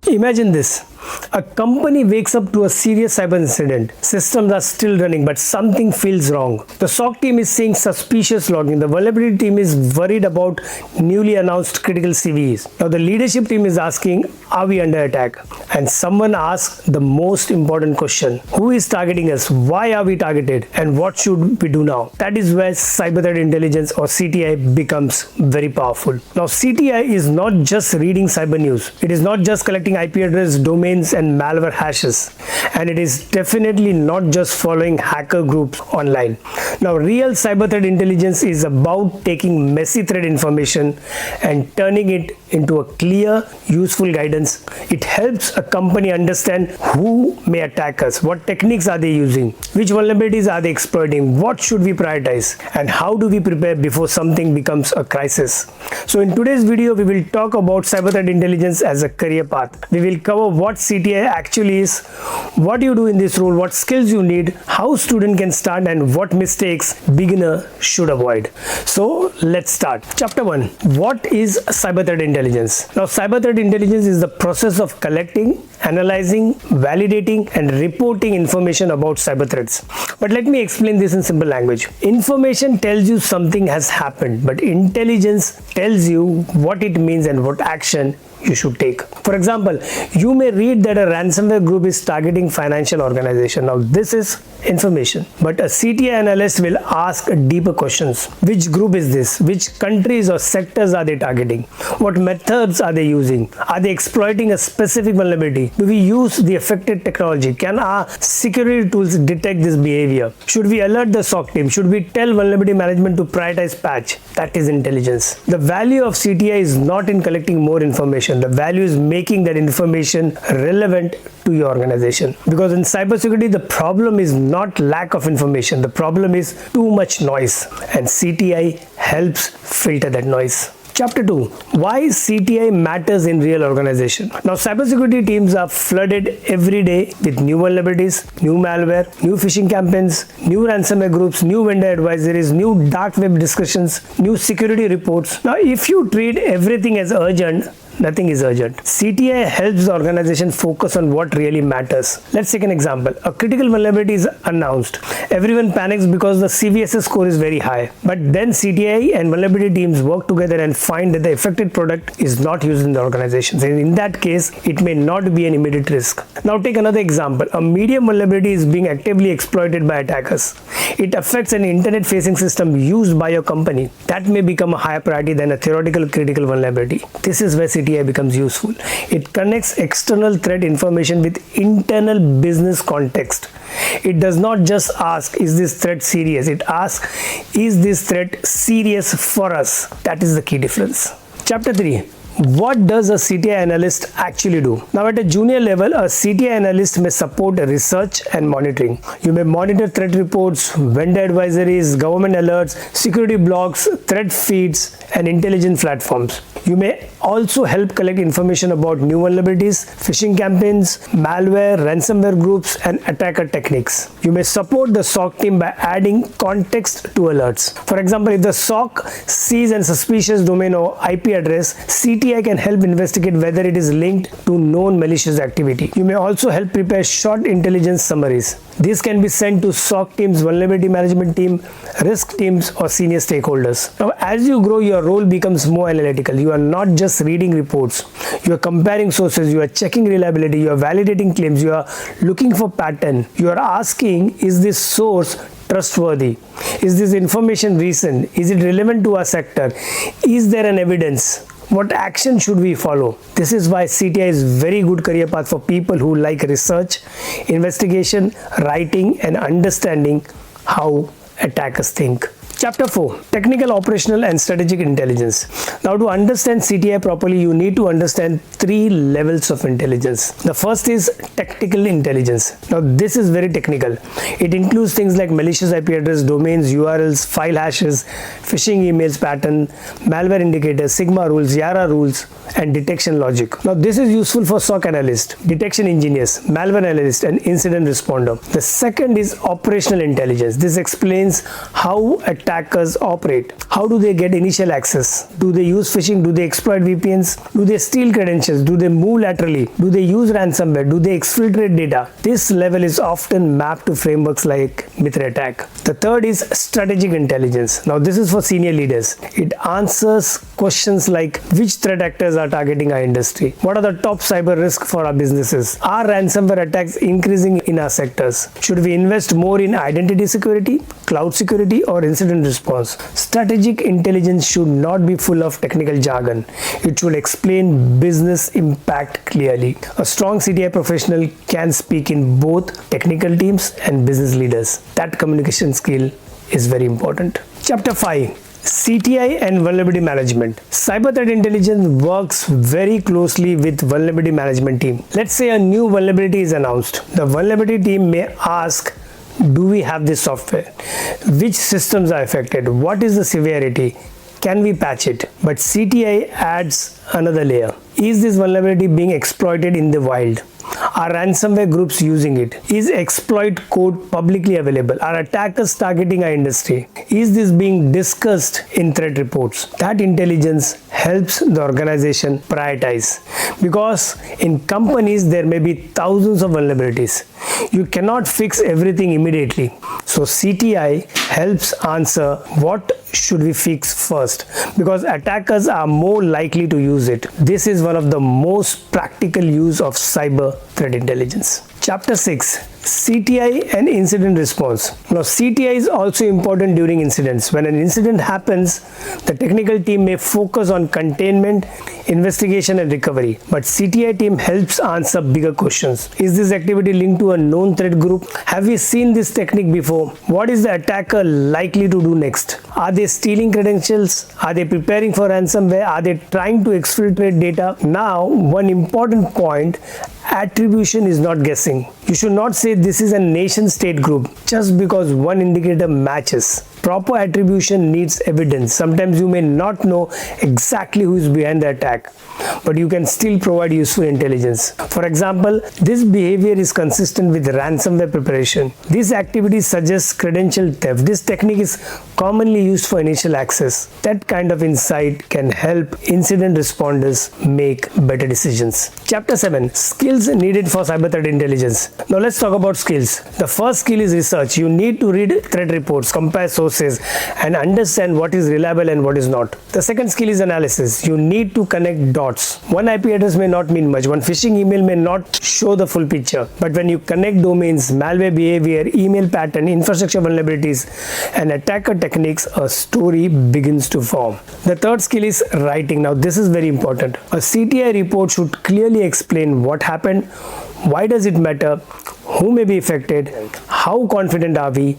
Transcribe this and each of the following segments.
Imagine this. A company wakes up to a serious cyber incident. Systems are still running, but something feels wrong. The SOC team is seeing suspicious logging. The vulnerability team is worried about newly announced critical CVEs. Now the leadership team is asking, are we under attack? And someone asks the most important question. Who is targeting us? Why are we targeted? And what should we do now? That is where cyber threat intelligence or CTI becomes very powerful. Now CTI is not just reading cyber news. It is not just collecting IP address, domains and malware hashes, and it is definitely not just following hacker groups online. Now real cyber threat intelligence is about taking messy threat information and turning it into a clear, useful guidance. It helps a company understand who may attack us, what techniques are they using, which vulnerabilities are they exploiting, what should we prioritize, and how do we prepare before something becomes a crisis. So in today's video, we will talk about cyber threat intelligence as a career path. We will cover what CTI actually is, what you do in this role, what skills you need, how student can start, and what mistakes beginner should avoid. So let's start. Chapter 1. What is cyber threat intelligence? Now cyber threat intelligence is the process of collecting, analyzing, validating, and reporting information about cyber threats. But let me explain this in simple language. Information tells you something has happened, but intelligence tells you what it means and what action you should take. For example, you may read that a ransomware group is targeting financial organization. Now this is information, but a CTI analyst will ask deeper questions. Which group is this? Which countries or sectors are they targeting? What methods are they using? Are they exploiting a specific vulnerability? Do we use the affected technology? Can our security tools detect this behavior? Should we alert the SOC team? Should we tell vulnerability management to prioritize patch? That is intelligence. The value of CTI is not in collecting more information. The value is making that information relevant to your organization. Because in cybersecurity, the problem is not lack of information. The problem is too much noise, and CTI helps filter that noise. Chapter 2. Why CTI matters in real organization. Now cybersecurity teams are flooded every day with new vulnerabilities, new malware, new phishing campaigns, new ransomware groups, new vendor advisories, new dark web discussions, new security reports. Now if you treat everything as urgent, nothing is urgent. CTI helps the organization focus on what really matters. Let's take an example. A critical vulnerability is announced. Everyone panics because the CVSS score is very high. But then CTI and vulnerability teams work together and find that the affected product is not used in the organization. So in that case, it may not be an immediate risk. Now take another example. A medium vulnerability is being actively exploited by attackers. It affects an internet-facing system used by your company. That may become a higher priority than a theoretical critical vulnerability. This is where CTI becomes useful. It connects external threat information with internal business context. It does not just ask, is this threat serious? It asks, is this threat serious for us? That is the key difference. Chapter 3. What does a CTI analyst actually do? Now at a junior level, a CTI analyst may support research and monitoring. You may monitor threat reports, vendor advisories, government alerts, security blogs, threat feeds, and intelligence platforms. You may also help collect information about new vulnerabilities, phishing campaigns, malware, ransomware groups, and attacker techniques. You may support the SOC team by adding context to alerts. For example, if the SOC sees a suspicious domain or IP address, CTI can help investigate whether it is linked to known malicious activity. You may also help prepare short intelligence summaries. These can be sent to SOC teams, vulnerability management team, risk teams, or senior stakeholders. Now, as you grow, your role becomes more analytical. You are not just reading reports. You are comparing sources. You are checking reliability. You are validating claims. You are looking for pattern. You are asking, is this source trustworthy? Is this information recent? Is it relevant to our sector? Is there an evidence? What action should we follow? This is why CTI is very good career path for people who like research, investigation, writing, and understanding how attackers think. Chapter 4. Technical, operational, and strategic intelligence. Now to understand CTI properly, you need to understand 3 levels of intelligence. The first is tactical intelligence. Now this is very technical. It includes things like malicious IP address, domains, URLs, file hashes, phishing emails pattern, malware indicators, Sigma rules, Yara rules, and detection logic. Now this is useful for SOC analyst, detection engineers, malware analyst, and incident responder. The second is operational intelligence. This explains how a attackers operate? How do they get initial access? Do they use phishing? Do they exploit VPNs? Do they steal credentials? Do they move laterally? Do they use ransomware? Do they exfiltrate data? This level is often mapped to frameworks like MITREATTACK. The third is strategic intelligence. Now this is for senior leaders. It answers questions like which threat actors are targeting our industry? What are the top cyber risks for our businesses? Are ransomware attacks increasing in our sectors? Should we invest more in identity security, cloud security, or incident response? Strategic intelligence should not be full of technical jargon. It should explain business impact clearly. A strong CTI professional can speak in both technical teams and business leaders. That communication skill is very important. Chapter 5. CTI and vulnerability management. Cyber threat intelligence works very closely with vulnerability management team. Let's say a new vulnerability is announced. The vulnerability team may ask, do we have this software? Which systems are affected? What is the severity? Can we patch it? But CTI adds another layer. Is this vulnerability being exploited in the wild? Are ransomware groups using it? Is exploit code publicly available? Are attackers targeting our industry? Is this being discussed in threat reports? That intelligence helps the organization prioritize, because in companies there may be thousands of vulnerabilities. You cannot fix everything immediately. So CTI helps answer what should we fix first, because attackers are more likely to use it. This is one of the most practical use of cyber threat intelligence. Chapter 6. CTI and incident response. Now CTI is also important during incidents. When an incident happens, the technical team may focus on containment, investigation and recovery, but CTI team helps answer bigger questions. Is this activity linked to a known threat group? Have we seen this technique before? What is the attacker likely to do next? Are they stealing credentials? Are they preparing for ransomware? Are they trying to exfiltrate data? Now, one important point: attribution is not guessing. You should not say this is a nation state group just because one indicator matches. Proper attribution needs evidence. Sometimes you may not know exactly who is behind the attack, but you can still provide useful intelligence. For example, this behavior is consistent with ransomware preparation. This activity suggests credential theft. This technique is commonly used for initial access. That kind of insight can help incident responders make better decisions. Chapter 7. Skills needed for cyber threat intelligence. Now let's talk about skills. The first skill is research. You need to read threat reports, compare sources, and understand what is reliable and what is not. The second skill is analysis. You need to connect dots. One IP address may not mean much. One phishing email may not show the full picture. But when you connect domains, malware behavior, email pattern, infrastructure vulnerabilities, and attacker techniques, a story begins to form. The third skill is writing. Now this is very important. A CTI report should clearly explain what happened, why does it matter, who may be affected, how confident are we,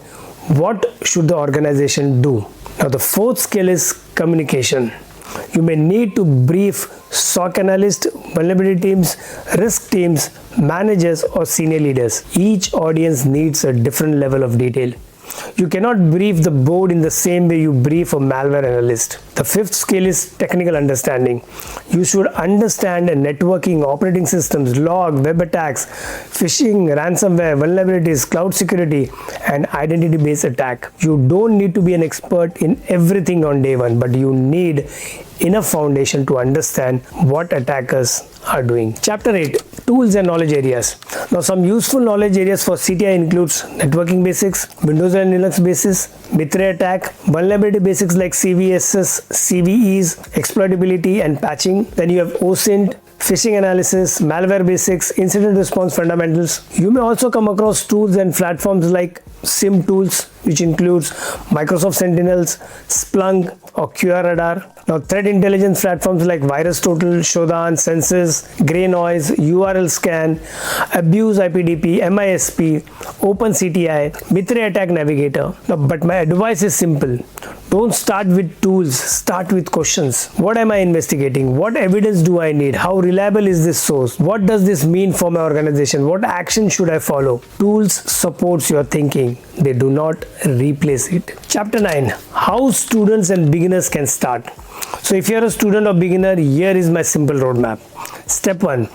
what should the organization do. Now the fourth skill is communication. You may need to brief SOC analysts, vulnerability teams, risk teams, managers or senior leaders. Each audience needs a different level of detail. You cannot brief the board in the same way you brief a malware analyst. The fifth skill is technical understanding. You should understand networking, operating systems, log, web attacks, phishing, ransomware, vulnerabilities, cloud security, and identity-based attack. You don't need to be an expert in everything on day one, but you need enough foundation to understand what attackers are doing. Chapter 8. Tools and knowledge areas. Now some useful knowledge areas for CTI includes networking basics, Windows and Linux basics, MITREATTACK, vulnerability basics like CVSS, CVEs, exploitability and patching. Then you have OSINT, phishing analysis, malware basics, incident response fundamentals. You may also come across tools and platforms like SIM tools, which includes Microsoft Sentinels, Splunk or QR Radar. Now threat intelligence platforms like VirusTotal, Shodan, Census, Grey Noise, URL Scan, Abuse IPDP, MISP, OpenCTI, MITREATTACK Navigator. Now, but my advice is simple. Don't start with tools, start with questions. What am I investigating? What evidence do I need? How reliable is this source? What does this mean for my organization? What action should I follow? Tools supports your thinking. They do not replace it. Chapter 9. How students and beginners can start. So if you're a student or beginner, here is my simple roadmap. Step 1.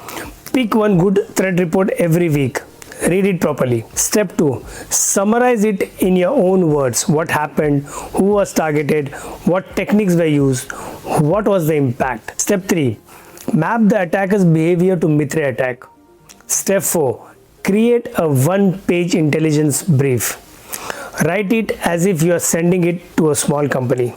Pick one good threat report every week. read it properly. Step 2, summarize it in your own words. What happened, who was targeted, what techniques were used, what was the impact. Step 3, map the attacker's behavior to MITREATTACK. Step 4, create a one-page intelligence brief. Write it as if you are sending it to a small company.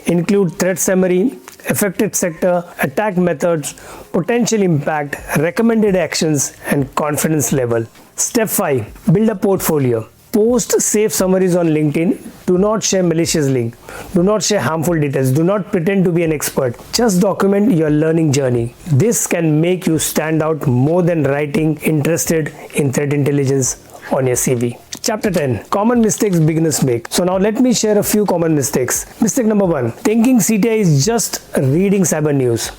Include threat summary, affected sector, attack methods, potential impact, recommended actions, and confidence level. Step 5, build a portfolio. Post safe summaries on LinkedIn. Do not share malicious link. Do not share harmful details. Do not pretend to be an expert. Just document your learning journey. This can make you stand out more than writing interested in threat intelligence on your CV. Chapter 10, common mistakes beginners make. So now let me share a few common mistakes. Mistake number 1, thinking CTI is just reading cyber news.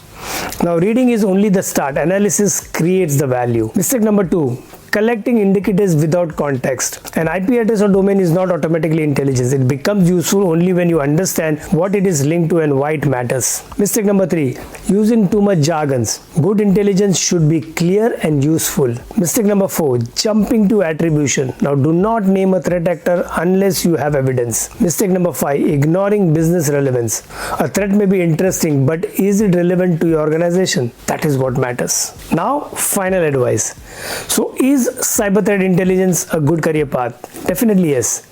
Now reading is only the start. Analysis creates the value. Mistake number 2, collecting indicators without context. An IP address or domain is not automatically intelligence. It becomes useful only when you understand what it is linked to and why it matters. Mistake number 3, using too much jargons. Good intelligence should be clear and useful. Mistake number 4, jumping to attribution. Now do not name a threat actor unless you have evidence. Mistake number 5, ignoring business relevance. A threat may be interesting, but is it relevant to your organization? That is what matters. Now, final advice. So is cyber threat intelligence a good career path? Definitely yes.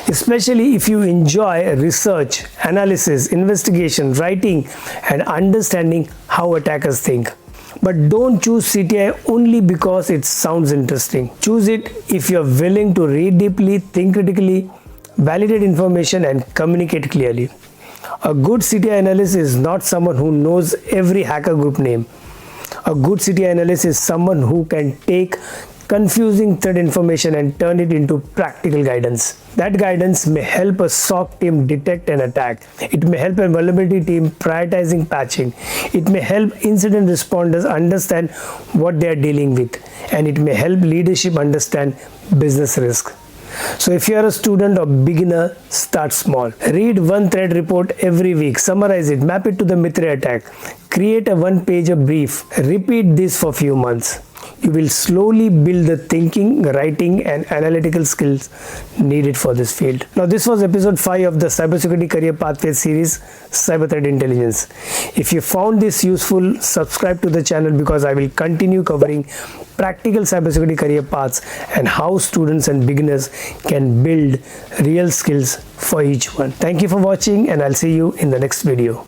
Especially if you enjoy research, analysis, investigation, writing, and understanding how attackers think. But don't choose CTI only because it sounds interesting. Choose it if you're willing to read deeply, think critically, validate information, and communicate clearly. A good CTI analyst is not someone who knows every hacker group name. A good CTI analyst is someone who can take confusing threat information and turn it into practical guidance. That guidance may help a SOC team detect an attack. It may help a vulnerability team prioritizing patching. It may help incident responders understand what they are dealing with. And it may help leadership understand business risk. So if you are a student or beginner, start small. Read one threat report every week, summarize it, map it to the MITREATTACK, create a one-pager brief. Repeat this for a few months. You will slowly build the thinking, writing, and analytical skills needed for this field. Now, this was episode 5 of the Cybersecurity Career Pathway series, Cyber Threat Intelligence. If you found this useful, subscribe to the channel because I will continue covering practical cybersecurity career paths and how students and beginners can build real skills for each one. Thank you for watching, and I'll see you in the next video.